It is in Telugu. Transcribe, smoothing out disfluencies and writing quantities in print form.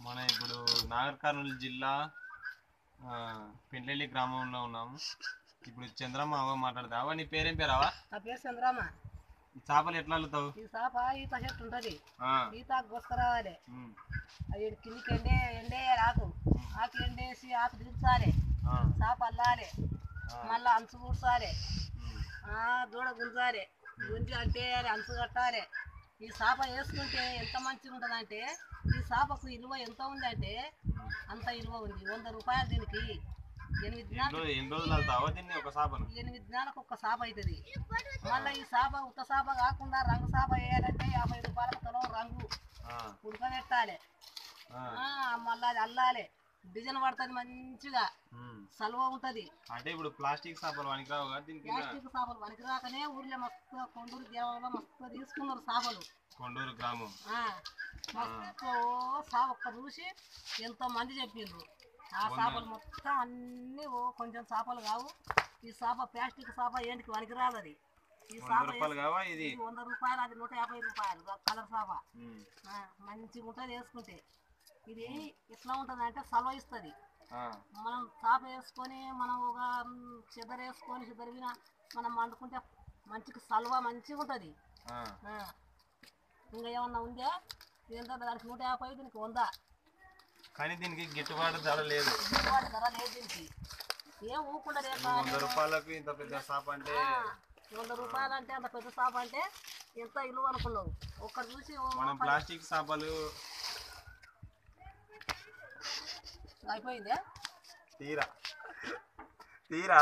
మన ఇప్పుడు నాగర్ కర్నూలు జిల్లా పెండ్లెల్లి గ్రామంలో ఉన్నాము. ఇప్పుడు చంద్రమ్మ అవ్వ మాట్లాడతావా? నీ పేరేం పేరావా? నా పేరు చంద్రమ్మ. ఈ చేపలు ఎట్లా అల్లుతావు? ఈ చేప ఈత చెట్టు ఉంటుంది, ఈత కోసుకురావాలి. అది కిందికి ఎండేయాలి, ఆకు ఎండేసి ఆకు దించాలి, చేప అల్లాలి, మళ్ళీ అంచు కూర్చాలి, దూడ గుంజాలి, గుంజి అంటేయాలి, అంచు కట్టాలి. ఈ చేప వేసుకుంటే ఎంత మంచిగా ఉంటుందంటే, ఈ చేపకు విలువ ఎంత ఉందంటే అంత విలువ ఉంది. 100 రూపాయలు దీనికి. 8 దినాలకు ఒక్క చేప అవుతుంది. మళ్ళీ ఈ చేప ఉత్త చేప కాకుండా రంగు చేప వేయాలంటే 50 రూపాయలకు కిలో రంగు ఉడకబెట్టాలి. మళ్ళీ అది అల్లాలి, డిజైన్ పడుతుంది, మంచిగా సలువ ఉంటది. అంటే ఇప్పుడు ప్లాస్టిక్ చేపలు పనికిరావు కదా దీనికి? ప్లాస్టిక్ చేపలు పనికిరాకనే ఊర్లో మస్తు కొండూరు దేవాలలో మస్తు తీసుకున్నారు చేపలు. కొండూరు గ్రామం మస్తు ఒక్క చూసి ఎంతో మంది చెప్పిండ్రు. ఆ చేపలు మొత్తం అన్ని కొంచెం చేపలు కావు. ఈ చేప ప్లాస్టిక్ చేప ఏంటికి పనికిరాదు. అది ఈ చేప 100 రూపాయలు, అది 150 రూపాయలు కలర్ చేప. మంచిగా ఉంటుంది వేసుకుంటే. ఇది ఎట్లా ఉంటుంది అంటే సలవ ఇస్తుంది. మనం చేప వేసుకొని మనం ఒక చెదర వేసుకొని చెదరిన మనం వండుకుంటే మంచిగా సలవ మంచిగా ఉంటుంది. ఇంకా ఏమన్నా ఉందా? ఏంటో దానికి 150, దీనికి 100. కానీ దీనికి గిట్టుబాటు ధర లేదు. దీనికి ఏం ఊకుండా 100 రూపాయలకు ఇంత పెద్ద చేప అంటే, 100 రూపాయలు అంటే అంత పెద్ద చేప అంటే ఎంత ఇల్లు అనుకున్నావు. ఒక్కటి చూసి మనం ప్లాస్టిక్ చేపలు అయిపోయిందే తీరా